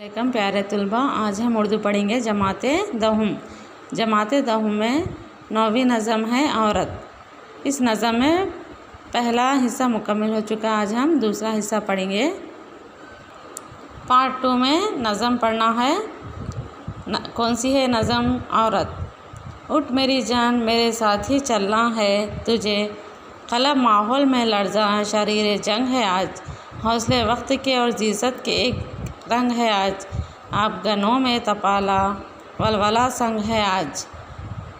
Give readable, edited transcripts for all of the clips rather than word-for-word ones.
वालेकुम प्यारे तलबा, आज हम उर्दू पढ़ेंगे जमाते दहुम। जमाते दहुम में 9वीं नज़म है औरत। इस नज़म में पहला हिस्सा मुकम्मल हो चुका। आज हम दूसरा हिस्सा पढ़ेंगे। पार्ट 2 में नज़म पढ़ना है। कौन सी है नज़म? औरत। उठ मेरी जान मेरे साथ ही चलना है तुझे, कलब माहौल में लर्जा शरीर जंग है आज, हौसले वक्त के और जीसत के एक रंग है आज, आप गनों में तपाला वलवला संग है आज,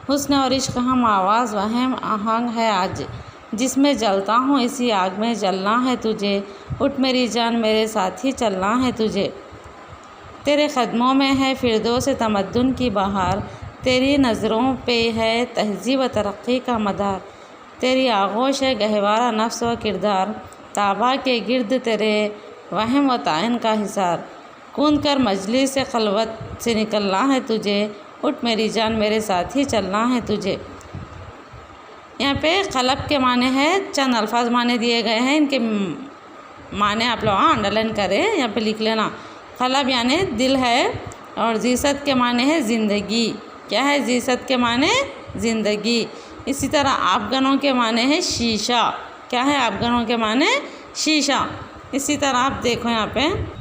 हुस्न और इश्क हम आवाज़ वहम आहंग है आज, जिसमें जलता हूँ इसी आग में जलना है तुझे, उठ मेरी जान मेरे साथ ही चलना है तुझे। तेरे कदमों में है फिरदौस तमद्दुन की बहार, तेरी नज़रों पे है तहज़ीब व तरक्की का मदार, तेरी आगोश है गहवारा नफ्स व किरदार, ताबा के गिर्द तेरे वहम व तायन का हिसार, कूद कर मजलिस से खलवत से निकलना है तुझे, उठ मेरी जान मेरे साथ ही चलना है तुझे। यहाँ पे खलब के माने हैं, चंद अल्फाज माने दिए गए हैं, इनके माने आप लोग अंडरलाइन करें, यहाँ पे लिख लेना। खलब यानी दिल है और जीसत के माने है ज़िंदगी। क्या है जीसत के माने? ज़िंदगी। इसी तरह आपगनों के माने हैं शीशा। क्या है आपगनों के माने? शीशा। इसी तरह आप देखो यहाँ पे,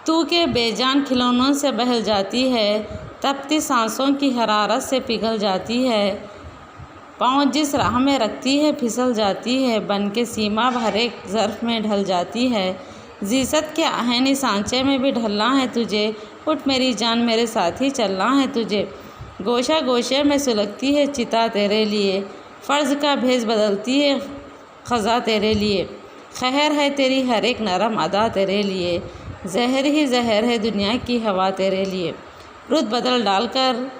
तू के बेजान खिलौनों से बहल जाती है, तपती सांसों की हरारत से पिघल जाती है, पाँव जिस राह में रखती है फिसल जाती है, बन के सीमा भर एक ज़र्फ़ में ढल जाती है, जीसत के आहनी सांचे में भी ढलना है तुझे, उठ मेरी जान मेरे साथ ही चलना है तुझे। गोशा गोशे में सुलगती है चिता तेरे लिए, फ़र्ज़ का भेस बदलती है ख़ज़ा तेरे लिए, खैर है तेरी हर एक नरम अदा तेरे लिए, जहर ही जहर है दुनिया की हवा तेरे लिए, रुत बदल डालकर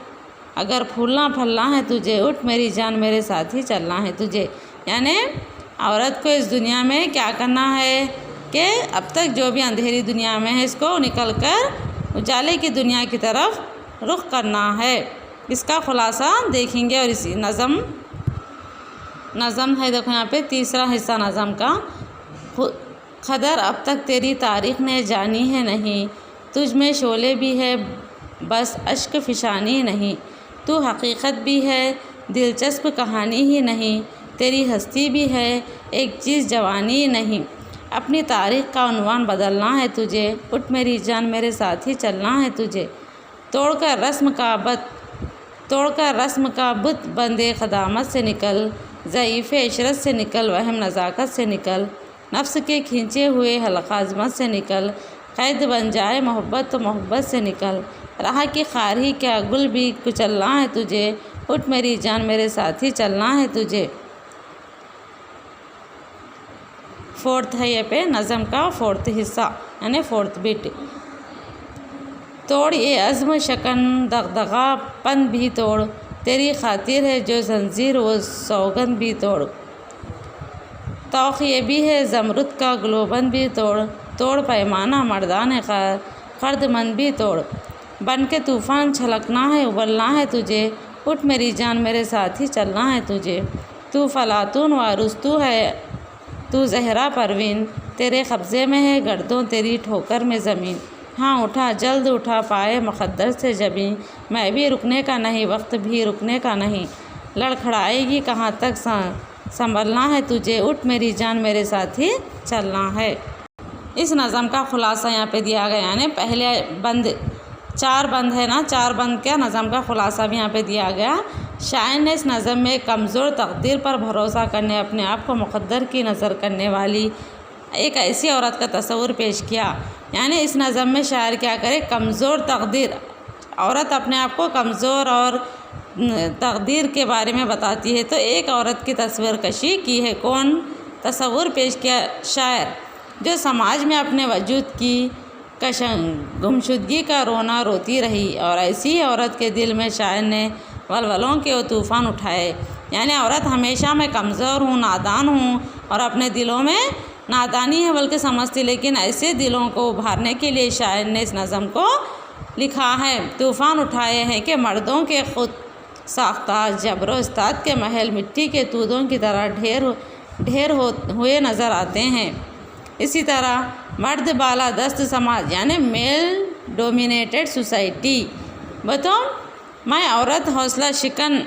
अगर फूलना फलना है तुझे, उठ मेरी जान मेरे साथ ही चलना है तुझे। यानी औरत को इस दुनिया में क्या करना है कि अब तक जो भी अंधेरी दुनिया में है इसको निकल कर उजाले की दुनिया की तरफ रुख करना है। इसका खुलासा देखेंगे। और इसी नज़म है, देखो यहाँ पे तीसरा हिस्सा नज़म का। खदर अब तक तेरी तारीख़ ने जानी है नहीं, तुझ में शोले भी है बस अश्क फिशानी नहीं, तू हकीकत भी है दिलचस्प कहानी ही नहीं, तेरी हस्ती भी है एक चीज़ जवानी नहीं, अपनी तारीख़ का उन्वान बदलना है तुझे, उठ मेरी जान मेरे साथ ही चलना है तुझे। तोड़कर रस्म का बुत बंदे क़दामत से निकल, ज़ईफ़ इशरत से निकल, वहम नज़ाकत से निकल, नफ्स के खींचे हुए हल्का अज़मत से निकल, क़ैद बन जाए मोहब्बत तो मोहब्बत से निकल, राह की खारी क्या गुल भी कुचलना है तुझे, उठ मेरी जान मेरे साथ ही चलना है तुझे। फोर्थ है ये पे नज़म का फोर्थ हिस्सा यानी फोर्थ बीट। तोड़ ये अज़्म शकन दगदगापन भी तोड़, तेरी खातिर है जो जंजीर वो सौगंध भी तोड़, तौक़ ये भी है ज़मरुद का ग्लोबन भी तोड़, तोड़ पैमाना मर्दान क़र्दमंद भी तोड़, बन के तूफ़ान छलकना है उबलना है तुझे, उठ मेरी जान मेरे साथ ही चलना है तुझे। तू फ़लातून व रुस्तू है तू ज़हरा परवीन, तेरे कब्ज़े में है गर्दों तेरी ठोकर में ज़मीन, हाँ उठा जल्द उठा पाए मुक़द्दर से जबीं, मैं भी रुकने का नहीं वक्त भी रुकने का नहीं, लड़खड़ाएगी कहाँ तक संभलना है तुझे, उठ मेरी जान मेरे साथ ही चलना है। इस नज़म का खुलासा यहाँ पे दिया गया, यानी पहले बंद 4 बंद है ना, 4 बंद क्या नज़म का खुलासा भी यहाँ पे दिया गया। शायर ने इस नज़म में कमज़ोर तकदीर पर भरोसा करने, अपने आप को मुक़द्दर की नज़र करने वाली एक ऐसी औरत का तस्वुर पेश किया। यानी इस नज़म में शायर क्या करे, कमज़ोर तकदीर, औरत अपने आप को कमज़ोर और तकदीर के बारे में बताती है, तो एक औरत की तस्वीर कशी की है। कौन तस्वुर पेश किया? शायर, जो समाज में अपने वजूद की गुमशुदगी का रोना रोती रही, और ऐसी औरत के दिल में शायर ने वलवलों के तूफ़ान उठाए। यानी औरत हमेशा मैं कमज़ोर हूँ, नादान हूँ और अपने दिलों में नादानी है बल्कि समझती, लेकिन ऐसे दिलों को उभारने के लिए शायर ने इस नज़म को लिखा है। तूफ़ान उठाए हैं कि मर्दों के खुद साख्ता जबरो उस्ताद के महल मिट्टी के तूदों की तरह ढेर हुए नज़र आते हैं। इसी तरह मर्द बाला दस्त समाज यानी मेल डोमिनेटेड सोसाइटी। बताओ, मैं औरत हौसला शिकन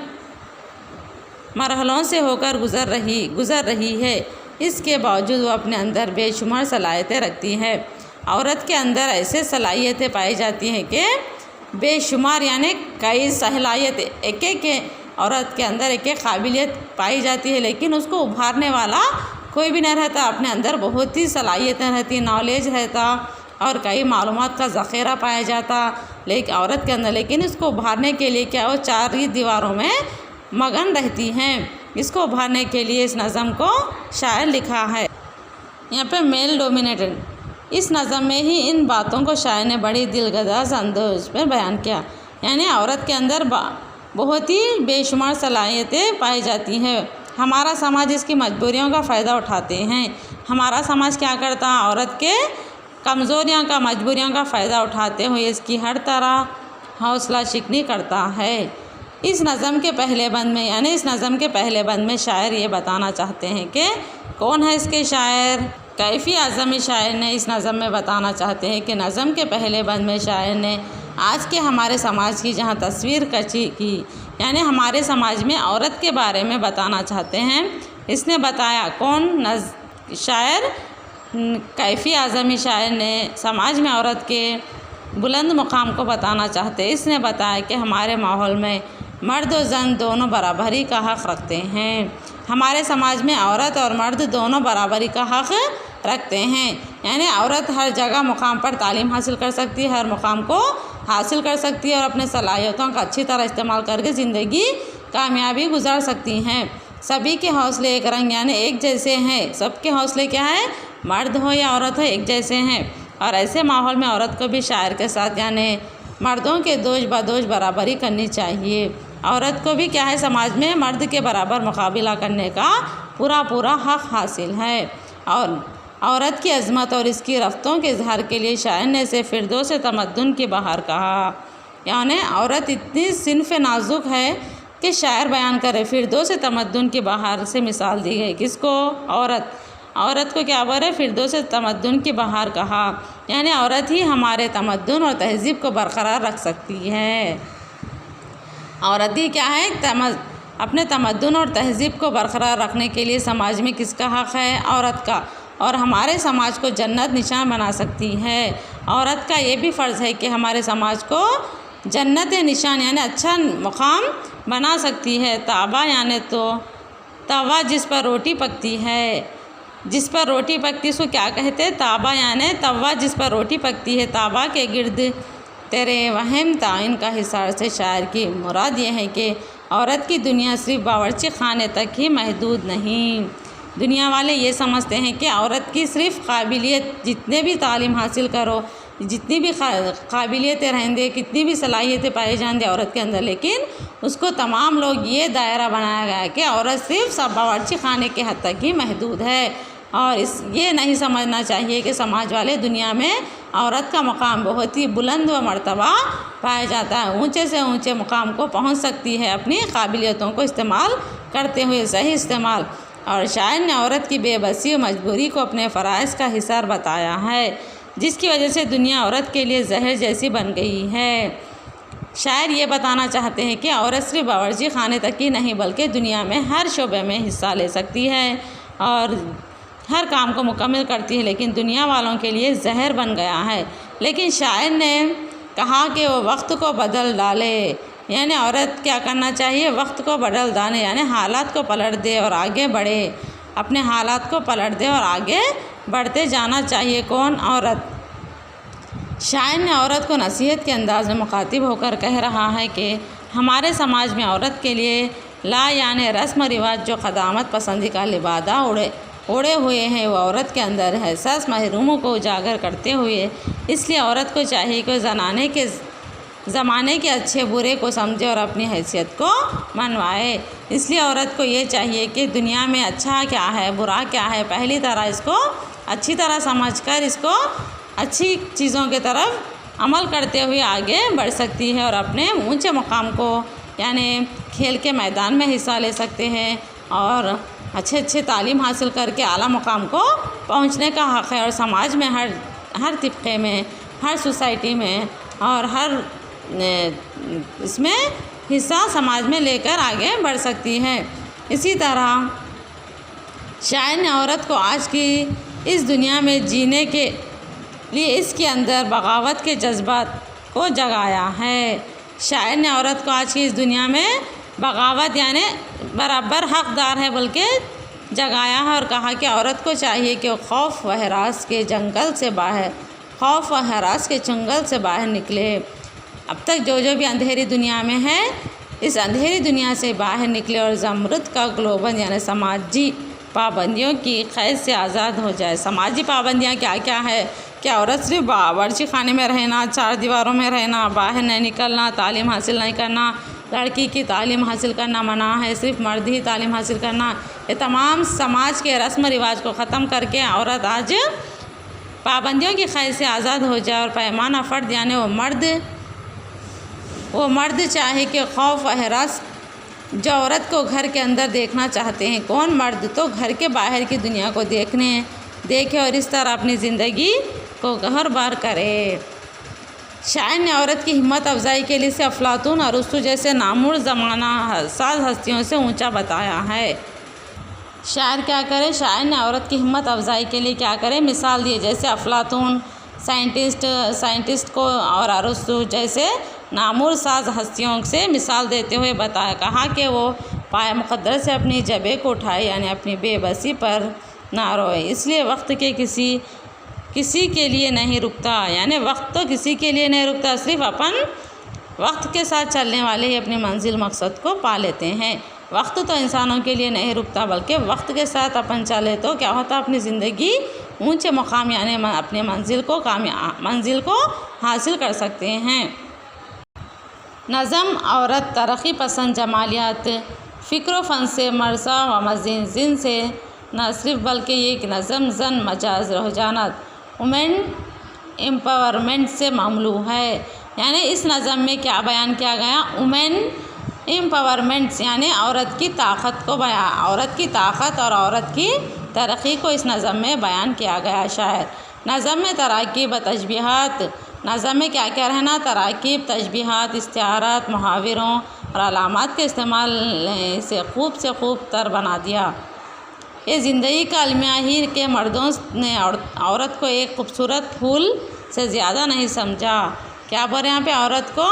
मरहलों से होकर गुज़र रही है, इसके बावजूद वो अपने अंदर बेशुमार सलाहियतें रखती है। औरत के अंदर ऐसे सलाहियतें पाई जाती हैं कि बेशुमार यानी कई सलाहियतें, एक औरत के अंदर एक काबिलियत पाई जाती है, लेकिन उसको उभारने वाला कोई भी नहीं रहता। अपने अंदर बहुत ही सलाहियतें रहती, नॉलेज रहता और कई मालूमात का ज़ख़ीरा पाया जाता लेकिन औरत के अंदर, लेकिन इसको उभारने के लिए क्या वो चार ही दीवारों में मगन रहती हैं। इसको उभारने के लिए इस नज़म को शायर लिखा है। यहाँ पे मेल डोमिनेटेड, इस नज़म में ही इन बातों को शायर ने बड़ी दिलगदाज अंदाज में बयान किया। यानी औरत के अंदर बहुत ही बेशुमार सलाहियतें पाई जाती हैं। हमारा समाज इसकी मजबूरियों का फ़ायदा उठाते हैं। हमारा समाज क्या करता है, औरत के कमज़ोरियों का, मजबूरियों का फ़ायदा उठाते हुए इसकी हर तरह हौसला शिकनी करता है। इस नज़म के पहले बंद में यानी इस नज़म के पहले बंद में शायर ये बताना चाहते हैं कि कौन है इसके शायर। कैफ़ी आज़मी शायर ने इस नज़म में बताना चाहते हैं कि नज़म के पहले बंद में शायर ने आज के हमारे समाज की जहाँ तस्वीर कशी की, यानी हमारे समाज में औरत के बारे में बताना चाहते हैं। इसने बताया, कौन शायर, कैफ़ी आज़मी शायर ने समाज में औरत के बुलंद मुकाम को बताना चाहते। इसने बताया कि हमारे माहौल में मर्द और जन दोनों बराबरी का हक़ रखते हैं। हमारे समाज में औरत और मर्द दोनों बराबरी का हक़ रखते हैं, यानी औरत हर जगह मुकाम पर तालीम हासिल कर सकती है, हर मुकाम को हासिल कर सकती है और अपने सलाहियतों का अच्छी तरह इस्तेमाल करके ज़िंदगी कामयाबी गुजार सकती हैं। सभी के हौसले एक रंग यानी एक जैसे हैं। सबके हौसले क्या है, मर्द हो या औरत हो, एक जैसे हैं। और ऐसे माहौल में औरत को भी शायर के साथ यानी मर्दों के दोष बदोष बराबरी करनी चाहिए। औरत को भी क्या है, समाज में मर्द के बराबर मुकाबला करने का पूरा हक़ हासिल है। और औरत की अज़मत और इसकी रफ्तों के इजहार के लिए शायर ने इसे फिरदौस तमद्दुन की बहार कहा। यानी औरत इतनी सिन्फ़ नाजुक है कि शायर बयान करे फिरदौस तमद्दुन की बहार से मिसाल दी गई। किसको, औरत को क्या बोले, फिरदौस तमद्दुन की बहार कहा। यानी औरत ही हमारे तमद्दुन और तहज़ीब को बरकरार रख सकती है। औरत ही क्या है, अपने तमद्दुन और तहज़ीब को बरकरार रखने के लिए समाज में किसका हक़ है, औरत का, और हमारे समाज को जन्नत निशान बना सकती है। औरत का ये भी फ़र्ज़ है कि हमारे समाज को जन्नत निशान यानी अच्छा मुकाम बना सकती है। ताबा यानी तो तवा जिस पर रोटी पकती है, जिस पर रोटी पकती उसको क्या कहते हैं, ताबा यानी तवा जिस पर रोटी पकती है। ताबा के गिर्द तेरे वहम ताइन का हिसार से शायर की मुराद ये है कि औरत की दुनिया सिर्फ बावर्ची खाने तक ही महदूद नहीं। दुनिया वाले ये समझते हैं कि औरत की सिर्फ़ काबिलियत, जितने भी तालीम हासिल करो, जितनी भी काबिलियतें रहेंगे, कितनी भी सलाहियतें पाई जाएंगे औरत के अंदर, लेकिन उसको तमाम लोग ये दायरा बनाया गया है कि औरत सिर्फ सब बावर्ची खाने के हद तक ही महदूद है। और ये नहीं समझना चाहिए कि समाज वाले दुनिया में औरत का मकाम बहुत ही बुलंद व मर्तबा पाया जाता है, ऊंचे से ऊंचे मुकाम को पहुंच सकती है अपनी काबिलियतों को इस्तेमाल करते हुए, सही इस्तेमाल। और शायर ने औरत की बेबसी और मजबूरी को अपने फ़राइज़ का हिस्सा बताया है, जिसकी वजह से दुनिया औरत के लिए जहर जैसी बन गई है। शायर ये बताना चाहते हैं कि औरत सिर्फ बावर्ची खाने तक ही नहीं बल्कि दुनिया में हर शोबे में हिस्सा ले सकती है और हर काम को मुकम्मल करती है, लेकिन दुनिया वालों के लिए जहर बन गया है। लेकिन शायर ने कहा कि वो वक्त को बदल डाले, यानी औरत क्या करना चाहिए, वक्त को बदल डाले, यानी हालात को पलट दे और आगे बढ़े, अपने हालात को पलट दे और आगे बढ़ते जाना चाहिए। कौन, औरत। शायर ने औरत को नसीहत के अंदाज में मुखातिब होकर कह रहा है कि हमारे समाज में औरत के लिए ला यानी रस्म रिवाज जो क़दामत पसंदी का लिबादा ओढ़े हुए हैं, वो औरत के अंदर है सस महरूमों को उजागर करते हुए। इसलिए औरत को चाहिए कि ज़माने के अच्छे बुरे को समझे और अपनी हैसियत को मनवाए। इसलिए औरत को ये चाहिए कि दुनिया में अच्छा क्या है, बुरा क्या है, पहली तरह इसको अच्छी तरह समझकर इसको अच्छी चीज़ों की तरफ अमल करते हुए आगे बढ़ सकती है और अपने ऊंचे मुकाम को यानी खेल के मैदान में हिस्सा ले सकते हैं और अच्छे तालीम हासिल करके आला मुकाम को पहुंचने का हक़ है और समाज में हर तबके में, हर सोसाइटी में और हर इसमें हिस्सा समाज में लेकर आगे बढ़ सकती है। इसी तरह शायर ने औरत को आज की इस दुनिया में जीने के लिए इसके अंदर बगावत के जज्बात को जगाया है। शायर ने औरत को आज की इस दुनिया में बगावत यानी बराबर हकदार है बल्कि जगाया है और कहा कि औरत को चाहिए कि वो खौफ व हरास के जंगल से बाहर निकले। अब तक जो भी अंधेरी दुनिया में है, इस अंधेरी दुनिया से बाहर निकले और ज़मरुद का ग्लोबल यानी समाजी पाबंदियों की क़ैद से आज़ाद हो जाए। समाजी पाबंदियाँ क्या क्या है? क्या औरत सिर्फ बावर्ची खाने में रहना, 4 दीवारों में रहना, बाहर नहीं निकलना, तालीम हासिल नहीं करना, लड़की की तालीम हासिल करना मना है, सिर्फ मर्द ही तालीम हासिल करना, ये तमाम समाज के रस्म रिवाज को ख़त्म करके औरत आज पाबंदियों की क़ैद से आज़ाद हो जाए और पैमाना फ़र्द यानी वो मर्द चाहे कि खौफ व हरास जो औरत को घर के अंदर देखना चाहते हैं, कौन मर्द तो घर के बाहर की दुनिया को देखे और इस तरह अपनी ज़िंदगी को गहरबार करे। शायर ने औरत की हिम्मत अफजाई के लिए इसे अफलातून और अरस्तु जैसे नामुर ज़माना साज हस्तियों से ऊंचा बताया है। शायर क्या करे? शायर ने औरत की हिम्मत अफजाई के लिए क्या करे? मिसाल दिए, जैसे अफलातून साइंटिस्ट को और अरस्तु जैसे नामुर साज हस्तियों से मिसाल देते हुए बताया, कहा कि वो पाए मुक़द्दर से अपनी जबे को उठाए यानी अपनी बेबसी पर ना रोए, इसलिए वक्त के किसी के लिए नहीं रुकता, यानी वक्त तो किसी के लिए नहीं रुकता, सिर्फ अपन वक्त के साथ चलने वाले ही अपनी मंजिल मकसद को पा लेते हैं। वक्त तो इंसानों के लिए नहीं रुकता, बल्कि वक्त के साथ अपन चले तो क्या होता, अपनी ज़िंदगी ऊंचे मकाम यानी अपने मंजिल को हासिल कर सकते हैं। नज़म औरत तरक्की पसंद जमालियात फ़िक्र फ़न से मरसा व मज़ीन जिन से न सिर्फ बल्कि एक नज़म जन मजाज रुझानात वुमेन एम्पावरमेंट से मामलू है। यानी इस नज़म में क्या बयान किया गया? वुमेन एम्पावरमेंट यानी औरत की ताकत और औरत की तरक्की को इस नज़म में बयान किया गया। शायर नज़म में तराकीब तशबीहात, नज़म में क्या क्या रहना? तराकीब, तशबीहात, इस्तिआरात, मुहावरों और अलामात के इस्तेमाल से खूब तर बना दिया। ये ज़िंदगी का अलमिया ही के मर्दों ने औरत को एक खूबसूरत फूल से ज़्यादा नहीं समझा। क्या बोल रहे हैं यहाँ पे?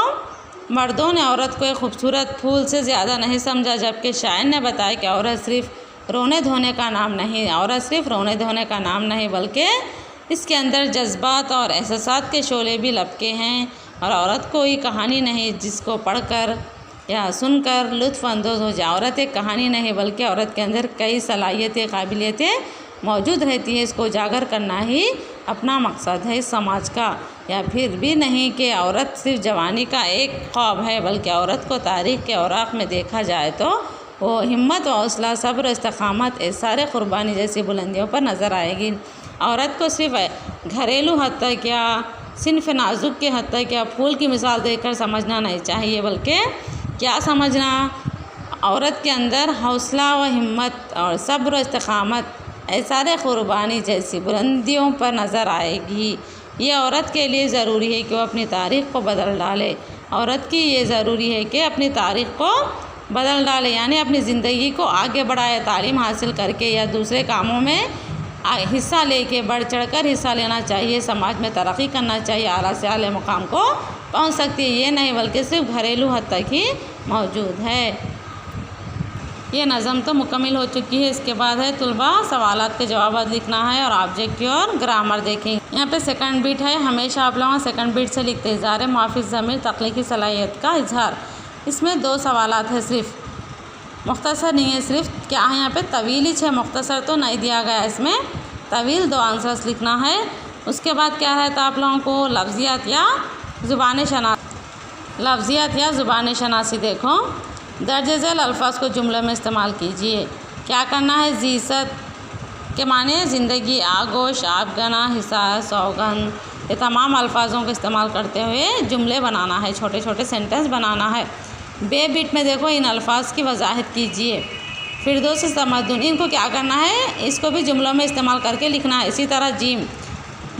मर्दों ने औरत को एक खूबसूरत फूल से ज़्यादा नहीं समझा, जबकि शायर ने बताया कि औरत सिर्फ रोने धोने का नाम नहीं बल्कि इसके अंदर जज्बात और एहसासात के शोले भी लपके हैं और औरत कोई कहानी नहीं जिसको पढ़कर या सुनकर लुत्फ़ अंदोज़ हो जाए। औरत एक कहानी नहीं बल्कि औरत के अंदर कई सलाहियतें, काबिलियतें मौजूद रहती है। इसको उजागर करना ही अपना मकसद है इस समाज का। या फिर भी नहीं कि औरत सिर्फ जवानी का एक ख्वाब है, बल्कि औरत को तारीख़ के औराक़ में देखा जाए तो वो हिम्मत, हौसला, सब्र, इस्तक़ामत, एसार क़ुरबानी जैसी बुलंदियों पर नज़र आएगी। औरत को सिर्फ घरेलू हद तक या सिन्फ नाजुक के हद तक या फूल की मिसाल देकर समझना नहीं चाहिए, बल्कि क्या समझना? औरत के अंदर हौसला व हिम्मत और सब्र, इस्तक़ामत, एसार क़ुरबानी जैसी बुलंदियों पर नज़र आएगी। ये औरत के लिए ज़रूरी है कि वो अपनी तारीख़ को बदल डाले। औरत की ये ज़रूरी है कि अपनी तारीख़ को बदल डाले, यानी अपनी ज़िंदगी को आगे बढ़ाए, तालीम हासिल करके या दूसरे कामों में हिस्सा लेके बढ़ चढ़कर हिस्सा लेना चाहिए। समाज में तरक्की करना चाहिए, आला से आले मुकाम को पहुंच सकती है। ये नहीं बल्कि सिर्फ घरेलू हद तक ही मौजूद है। ये नज़म तो मुकम्मल हो चुकी है। इसके बाद है तुलबा सवालात के जवाब लिखना है और ऑब्जेक्टिव और ग्रामर देखेंगे। यहाँ पे सेकंड बीट है। हमेशा आप लोग सेकंड बीट से लिखते इज़हार मुहाफ़िज़ ज़मीर तख्लीक़ी सलाहियत का इजहार। इसमें 2 सवालात है, सिर्फ मुख्तसर नहीं है। सिर्फ क्या है यहाँ पे तवील ही है, मुख्तसर तो नहीं दिया गया। इसमें तवील 2 आंसर्स लिखना है। उसके बाद क्या रहता आप लोगों को लफ्ज़ियात या ज़ुबान शनासी। देखो दर्ज झेल अल्फाज को जुमले में इस्तेमाल कीजिए। क्या करना है? ज़ीसत के माने ज़िंदगी, आगोश, आपगना, हिसार, सौगंध, ये तमाम अल्फाजों का इस्तेमाल करते हुए जुमले बनाना है, छोटे छोटे सेंटेंस बनाना है। बे बीट में देखो इन अल्फाज की वजाहत कीजिए। फिरदौस तमद्दुन, इनको क्या करना है, इसको भी जुमलों में इस्तेमाल करके लिखना है। इसी तरह जीम,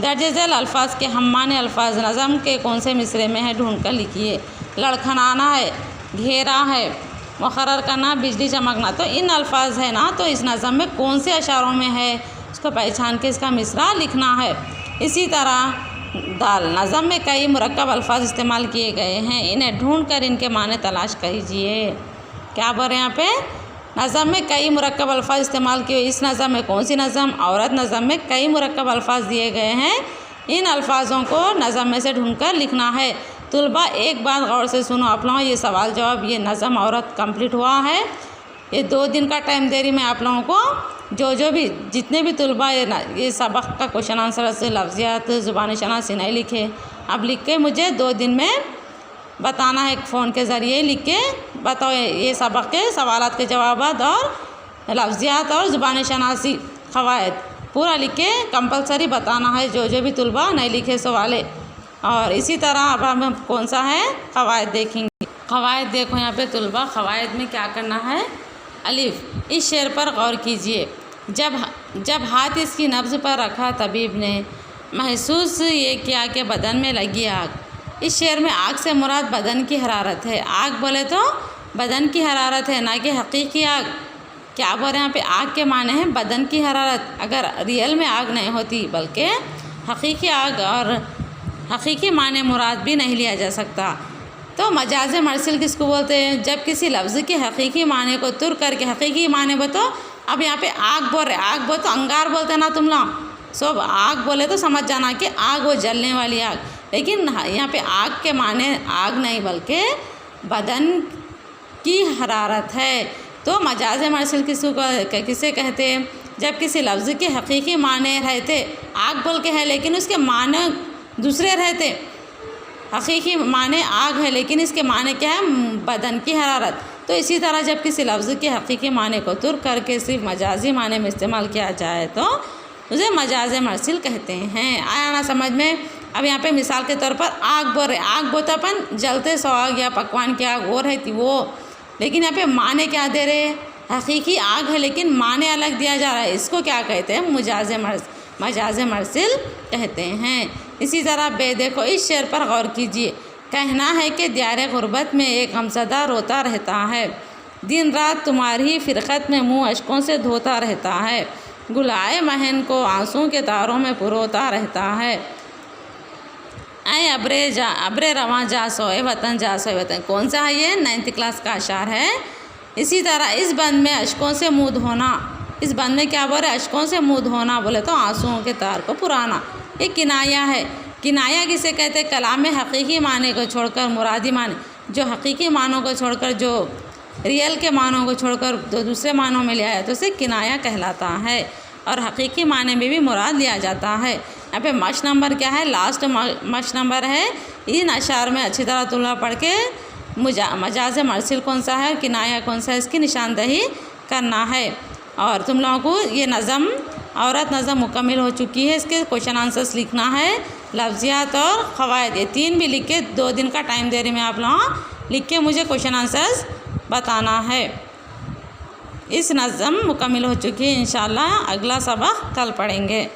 दर्ज झैल अल्फाज के हम माने अल्फाज नज़म के कौन से मिसरे में है ढूंढ कर लिखिए। लड़खड़ाना है, घेरा है, मुकर्रर करना, बिजली चमकना, तो इन अल्फाज है ना, तो इस नज़म में कौन से अशारों में है उसको पहचान के इसका मिसरा लिखना है। इसी तरह दाल, नज़म में कई मुरक्कब अल्फाज इस्तेमाल किए गए हैं, इन्हें ढूंढ कर इनके माने तलाश कीजिए। क्या बोल रहे हैं यहाँ पे, नज़म में कई मुरक्कब अल्फाज इस्तेमाल किए, इस नज़म में कौन सी नज़म, औरत नज़म में कई मुरक्कब अल्फाज दिए गए हैं, इन अल्फाजों को नज़म में से ढूंढकर लिखना है। तुलबा एक बात गौर से सुनो आप लोगों, ये सवाल जवाब, ये नज़म औरत कंप्लीट हुआ है। ये 2 दिन का टाइम दे रही मैं आप लोगों को, जो भी जितने भी तुलबा ये सबक का क्वेश्चन आंसर से लफ्ज़ियात ज़ुबानी शनासी नहीं लिखे, अब लिख के मुझे 2 दिन में बताना है, फ़ोन के ज़रिए लिख के बताओ ये सबक के सवालात के जवाबात और लफ्ज़ियात और ज़ुबानी शनासी क़वायद पूरा लिख के कंपलसरी बताना है, जो भी तुलबा नहीं लिखे सो वाले। और इसी तरह अब हम कौन सा है क़वायद देखेंगे। क़वायद देखो यहाँ पे तुलबा, क़वायद में क्या करना है, अलिफ़, इस शेर पर गौर कीजिए। जब हाथ इसकी नब्ज़ पर रखा तबीब ने महसूस ये किया कि बदन में लगी आग। इस शेर में आग से मुराद बदन की हरारत है। आग बोले तो बदन की हरारत है, ना कि हकीकी आग। क्या बोल रहे हैं यहाँ पे, आग के माने हैं बदन की हरारत। अगर रियल में आग नहीं होती बल्कि हकीकी आग, और हकीकी माने मुराद भी नहीं लिया जा सकता। तो मजाज मरसिल किसको बोलते हैं, जब किसी लफ्ज़ के हकीकी माने को तुर करके हकीकी माने बतो। अब यहाँ पे आग बोल रहे, आग बोल तो अंगार बोलते ना तुम लोग, सब आग बोले तो समझ जाना कि आग वो जलने वाली आग, लेकिन यहाँ पे आग के माने आग नहीं बल्कि बदन की हरारत है। तो मजाज मरसिल किसे कहते हैं, जब किसी लफ्ज़ के हकीकी माने रहते आग बोल के है लेकिन उसके माने दूसरे रहते। हकीकी माने आग है लेकिन इसके माने क्या है, बदन की हरारत। तो इसी तरह जब किसी लफ्ज़ के हकीकी माने को तुर्क करके सिर्फ मजाजी माने में इस्तेमाल किया जाए तो उसे मजाज मरसिल कहते हैं। आया ना समझ में। अब यहाँ पे मिसाल के तौर पर आग बोल रहे, आग बोता अपन जलते सो आग या पकवान की आग वो रहती वो, लेकिन यहाँ पे माने क्या दे रहे, हकीकी आग है लेकिन माने अलग दिया जा रहा है, इसको क्या कहते हैं, मजाज मरसिल कहते हैं। इसी तरह बे देखो, इस शेर पर गौर कीजिए। कहना है कि दियारे गुर्बत में एक गमज़दा रोता रहता है, दिन रात तुम्हारी फ़िरक़त में मुँह अश्कों से धोता रहता है, गुलाए महन को आंसू के तारों में पुरोता रहता है। ऐ अब्रे रवां जा सोए वतन, जा सोए वतन, कौन सा है ये, 9th क्लास का अशार है। इसी तरह इस बंद में अश्कों से मुँह धोना, इस बंद में क्या बोल रहे, अश्कों से मुँह धोना बोले तो आंसुओं के तार को पुराना। ये किनाया है। किनाया किसे कहते हैं, कलाम में हकीकी माने को छोड़कर मुरादी माने, जो हकीकी मानों को छोड़कर, जो रियल के मानों को छोड़कर दूसरे मानों में लिया है तो उसे किनाया कहलाता है, और हकीकी माने में भी मुराद लिया जाता है। यहाँ पे मश नंबर क्या है, लास्ट मश नंबर है। इन अशार में अच्छी तरह तुलना पढ़ के मजाज मरसिल कौन सा है, किनाया कौन सा है, इसकी निशानदही करना है। और तुम लोगों को ये नज़म औरत नज़म मुकम्मल हो चुकी है। इसके क्वेश्चन आंसर्स लिखना है, लफ्ज़ियात और क़वायद, ये 3 भी लिख के 2 दिन का टाइम दे रही मैं आप लोग, लिख के मुझे क्वेश्चन आंसर्स बताना है। इस नज़म मुकम्मल हो चुकी है। इंशाअल्लाह अगला सबक कल पढ़ेंगे।